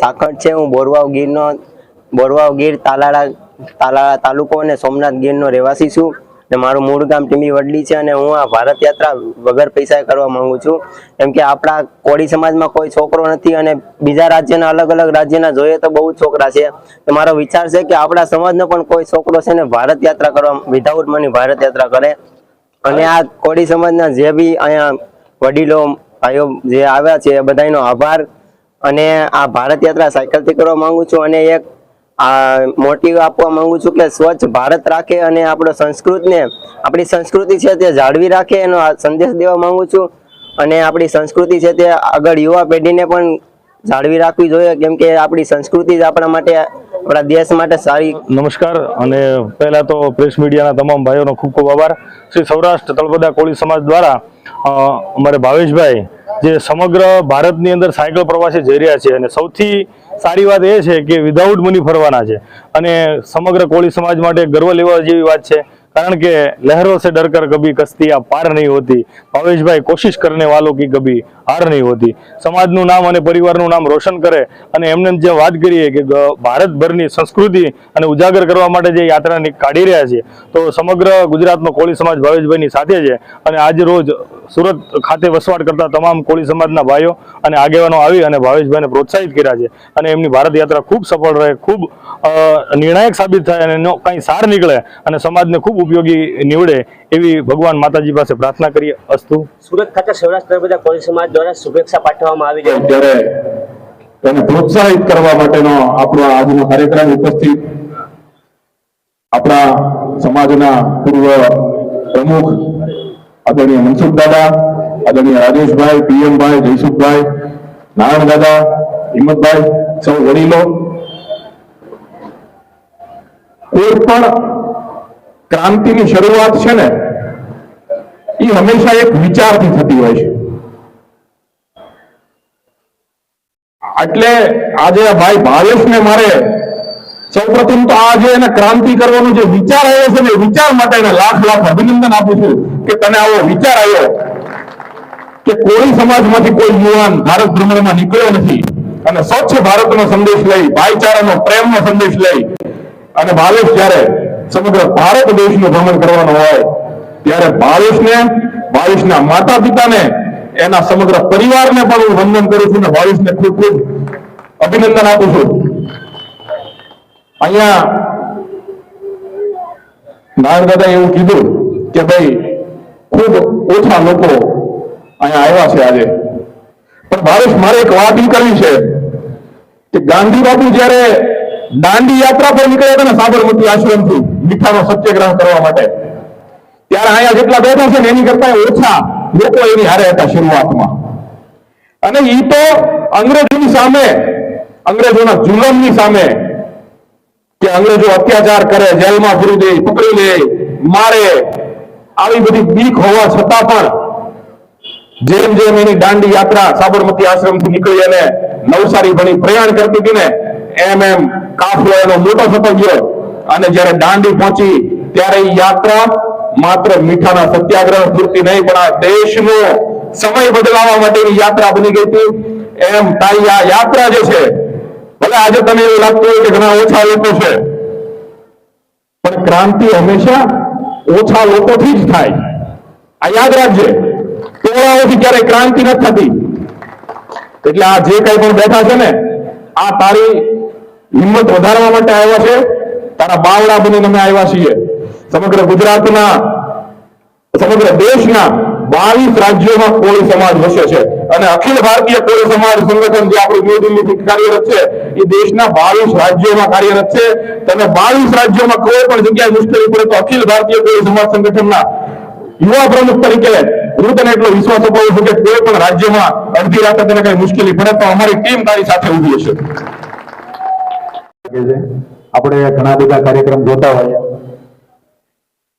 સાકળ છે। હું બોરવાવ ગીર તાલાળા તાલુકો અને સોમનાથ ગીરનો રહેવાસી છું અને મારું મૂળ ગામ ટીંબી વડલી છે અને હું આ ભારત યાત્રા વગર પૈસાએ કરવા માંગુ છું। કેમ કે આપણા કોળી સમાજમાં કોઈ છોકરો નથી અને બીજા રાજ્યના અલગ રાજ્યના જોઈએ તો બહુ છોકરા છે। તો મારો વિચાર છે કે આપણા સમાજનો પણ કોઈ છોકરો છે ને ભારત યાત્રા કરવા વિધાઉટ મની ભારત યાત્રા કરે અને આ કોળી સમાજના જે બી અહીંયા વડીલો ભાઈઓ જે આવ્યા છે એ બધાનો આભાર। અને આ ભારત યાત્રા સાયકલથી કરવા માંગુ છું અને એક મોટિવ આપવા માંગુ છું કે સ્વચ્છ ભારત રાખે અને આપણી સંસ્કૃતિ છે તે જાળવી રાખે એનો સંદેશ દેવા માંગુ છું। અને આપણી સંસ્કૃતિ છે તે આગળ યુવા પેઢીને પણ જાળવી રાખવી જોઈએ કેમ કે આપણી સંસ્કૃતિ જ આપણા માટે આપણા દેશ માટે સારી। નમસ્કાર અને પહેલા તો પ્રેસ મીડિયાના તમામ ભાઈઓનો ખૂબ ખૂબ આભાર। શ્રી સૌરાષ્ટ્ર તળપદા કોળી સમાજ દ્વારા અમારે ભાવેશભાઈ જે સમગ્ર ભારતની અંદર સાયકલ પ્રવાસે જઈ રહ્યા છે અને સૌથી સારી વાત એ છે કે વિધાઉટ મની ફરવાના છે અને સમગ્ર કોળી સમાજ માટે ગર્વ લેવા જેવી વાત છે કારણ કે લહેરોं से डरकर कभी कश्तियां पार नहीं होती। भावेशभाई कोशिश करने वालों की कभी हार नहीं होती। समाजનું નામ અને પરિવારનું નામ રોશન કરે અને એમને જે વાત કરીએ કે ભારતભરની સંસ્કૃતિ અને ઉજાગર કરવા માટે જે યાત્રા કાઢી રહ્યા છે તો સમગ્ર ગુજરાતનો કોળી સમાજ ભાવેશભાઈની સાથે છે અને આજે રોજ સુરત ખાતે વસવાટ કરતા તમામ કોળી સમાજના ભાઈઓ અને આગેવાનો આવી અને ભાવેશભાઈને પ્રોત્સાહિત કર્યા છે અને એમની ભારત યાત્રા ખૂબ સફળ રહે, ખૂબ નિર્ણાયક સાબિત થાય અને એનો કંઈ સાર નીકળે અને સમાજને ખૂબ ઉપયોગી નીવડે એવી ભગવાન માતાજી પાસે પ્રાર્થના કરીએ। અસ્તુ। સુરત ખાતે સૌરાષ્ટ્ર બધા કોળી સમાજ દ્વારા શુભેચ્છા પાઠવવામાં આવી છે ત્યારે તેને પ્રોત્સાહિત કરવા માટેનો આપણો આજનો કાર્યક્રમ ઉપસ્થિત આપણા સમાજના પૂર્વ પ્રમુખ આદરણીય મનસુખ દાદા, આદરણીય રાજેશભાઈ, પીએમભાઈ, જયસુખભાઈ, નારાયણ દાદા, હિંમતભાઈ, સૌ વડીલો, કોઈ પણ ક્રાંતિની શરૂઆત છે ને એ હંમેશા એક વિચારથી થતી હોય છે। એટલે આજે ભાઈ ભાવેશને મારે સૌપ્રથમ તો આજે એને ક્રાંતિ કરવાનો જે વિચાર આવ્યો છે ને વિચાર માટે એને લાખ અભિનંદન આપું છું કે તને આવો વિચાર આવ્યો કે કોળી સમાજમાંથી કોઈ યુવાન ભારત ભ્રમણમાં નીકળ્યો નથી અને સ્વચ્છ ભારતનો સંદેશ લઈ, ભાઈચારાનો, પ્રેમનો સંદેશ લઈ અને ભાવેશ જ્યારે સમગ્ર ભારત દેશનું ભ્રમણ કરવાનો હોય ત્યારે ભાવેશના માતા પિતાને, એના સમગ્ર પરિવારને પણ હું વંદન કરું છું અને ભાવેશને ખૂબ ખૂબ અભિનંદન આપું છું। અહીંયા નારાયણ દાદા એવું કીધું કે ભાઈ ખૂબ ઓછા લોકો અહીંયા આવ્યા છે આજે, પણ ભાવેશ મારે એક વાત એ કરવી છે કે ગાંધી બાપુ જયારે દાંડી યાત્રા પર નીકળ્યા હતા ને સાબરમતી આશ્રમથી મીઠાનો સત્યાગ્રહ કરવા માટે, ત્યારે અહીંયા જેટલા બેઠા છે ને એની કરતા ઓછા લોકો એની હારે હતા શરૂઆતમાં। અને એ તો અંગ્રેજોની સામે, અંગ્રેજોના જુલમની સામે કે અંગ્રેજો અત્યાચાર કરે, જેલમાં પૂરી દે, પકડી લે, મારે, આવી બધી બીક હોવા છતાં પણ જેમ જેમ એની દાંડી યાત્રા સાબરમતી આશ્રમથી નીકળી અને નવસારી ભણી પ્રયાણ કરતી હતી ને એમ કાફલો એનો મોટો થતો ગયો અને જયારે દાંડી પહોંચી ત્યારે એ યાત્રા માત્ર મીઠાના સત્યાગ્રહ પૂરતી નહીં પણ આ દેશનો સમય બદલાવવા માટેની યાત્રા બની ગઈ હતી। એમ તારી આ યાત્રા જે છે, ભલે આજે તને એવું લાગતું હોય કે ઘણા ઓછા લોકો છે, પણ ક્રાંતિ હંમેશા ઓછા લોકોથી જ થાય, આ યાદ રાખજે। ટોળાઓથી ક્યારેય ક્રાંતિ નથી થતી। એટલે આ જે કઈ પણ બેઠા છે ને આ તારી હિંમત વધારવા માટે આવ્યા છે, તારા બાવડા બનીને અમે આવ્યા છીએ। સમગ્ર ગુજરાતના, સમગ્ર દેશના 22 રાજ્યોમાં કોળી સમાજ વસે છે અને અખિલ ભારતીય કોળી સમાજ સંગઠન જે આપણું ન્યૂ દિલ્હીથી કાર્યરત છે એ દેશના 22 રાજ્યોમાં કાર્યરત છે। તમે 22 રાજ્યોમાં કોઈ પણ જગ્યાએ મુશ્કેલી પડે તો અખિલ ભારતીય કોળી સમાજ સંગઠનના યુવા પ્રમુખ તરીકે હું તને એટલો વિશ્વાસ અપાવું છું કે કોઈ પણ રાજ્યમાં અડધી રાતે તને કઈ મુશ્કેલી પડે તો અમારી ટીમ તારી સાથે ઊભી હશે। આપણે ઘણા બધા કાર્યક્રમ જોતા હોઈએ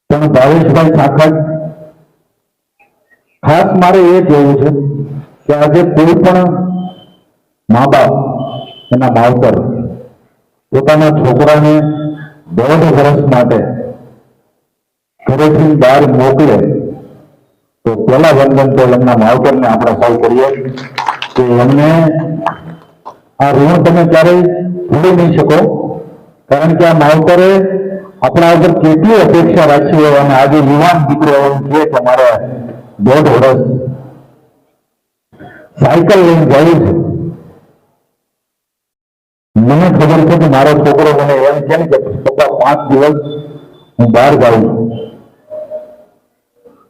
પણ ભાવેશભાઈ સાખડ ખાસ મારે એ કહેવું છે કે આજે કોઈ પણ મા બાપ એના માવતર પોતાના છોકરાને 1.5 વર્ષ માટે ઘરેથી બહાર મોકલે તો પહેલા વંદન તો એમના માવતરને આપણે સૌ કરીએ કે એમને આ ઋણ તમે ક્યારેય ભૂલી નહીં શકો, કારણ કે આ માવતરે આપણા ઉપર કેટલી અપેક્ષા રાખી હોય અને આજે યુવાન દીકરો એમ કહે કે મારે 1.5 વર્ષ સાયકલ લઈને જવું છે. મને ખબર છે કે મારો છોકરો મને એમ છે ને કે પપ્પા 5 દિવસ હું બહાર જાઉં છું,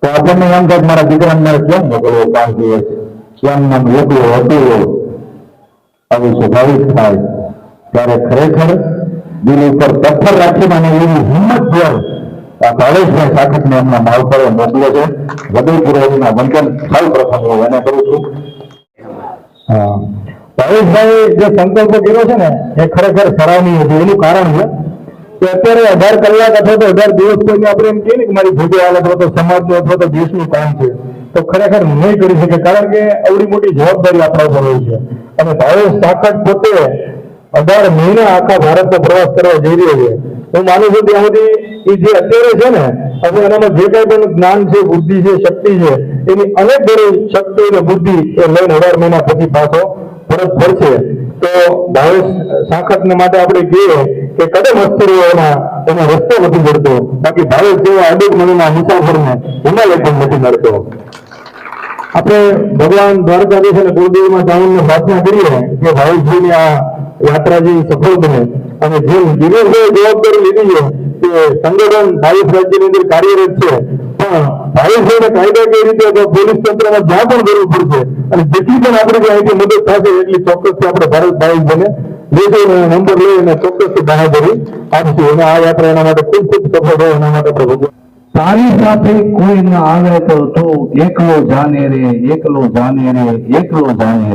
તો આપણને એમ થાય મારા દીકરાને મારે કેમ મોકલવો 5 દિવસ, કેમ નામ એકલો હતું, આવું સ્વાભાવિક થાય. ત્યારે ખરેખર દિલ ઉપર પથ્થર રાખીને અને એવી હિંમત ભર આ ભાવેશભાઈ સાખતને એમના માવતરે મોકલ્યો છે. હૃદયપૂર્વકના વંદન સૌ પ્રથમ હું એને કરું છું. હા, ભાવેશભાઈ જે સંકલ્પ કર્યો છે ને એ ખરેખર સરાહનીય છે. એનું કારણ છે કે અત્યારે 18 કલાક અથવા તો 18 દિવસ કોઈને આપણે એમ કહીએ ને કે મારી ભૂગે હાલત અથવા તો સમાજનું અથવા તો દેશનું કામ છે, તો ખરેખર નહીં કરી શકે, કારણ કે આવડી મોટી જવાબદારી આપણા ઉપર હોય છે. અને ભાવેશ સાખત પોતે 18 મહિના આખા ભારતનો પ્રવાસ કરવા જઈ રહ્યો છે. હું માનું છું ત્યાં સુધી એ જે અત્યારે છે ને, હવે એનામાં જે કઈ પણ જ્ઞાન છે, બુદ્ધિ છે, શક્તિ છે, એની અનેક ઘણી શક્તિ અને બુદ્ધિ એ લઈને 18 મહિના પછી પાછો પરત ફરશે. તો ભાવેશ સાખતને માટે આપણે કહીએ કે કદમ હસ્તી રહ્યો એનો રસ્તો નથી મળતો, બાકી ભાવેશ જેવા અડગ મણીના મુસાફરને હિમાલય પણ નથી મળતો. આપણે ભગવાન દ્વારકાધીશ અને ગુરુદેવમાં ચામુંડને પ્રાર્થના કરીએ કે ભાવેશભાઈની આ યાત્રા જે સફળ બને, અને જેમ દિનેશભાઈ જવાબદારી લીધી છે કે સંગઠન 22 રાજ્યની અંદર કાર્યરત છે, પણ ભાવેશભાઈને કાયદાકીય રીતે પોલીસ તંત્રમાં જ્યાં પણ કરવું પડશે અને જેટલી પણ આપણે અહીંથી મદદ થશે એટલી ચોક્કસથી આપણે ભાવેશભાઈને લેજો નંબર લઈ અને ચોક્કસથી બાહેધરી આપશું. અને આ યાત્રા એના માટે ખૂબ ખૂબ સફળ હોય એના માટે આપણે તારી સાથે કોઈ ન આવે તો તું એકલો જાને રે, એકલો જાને રે, એકલો જાને રે.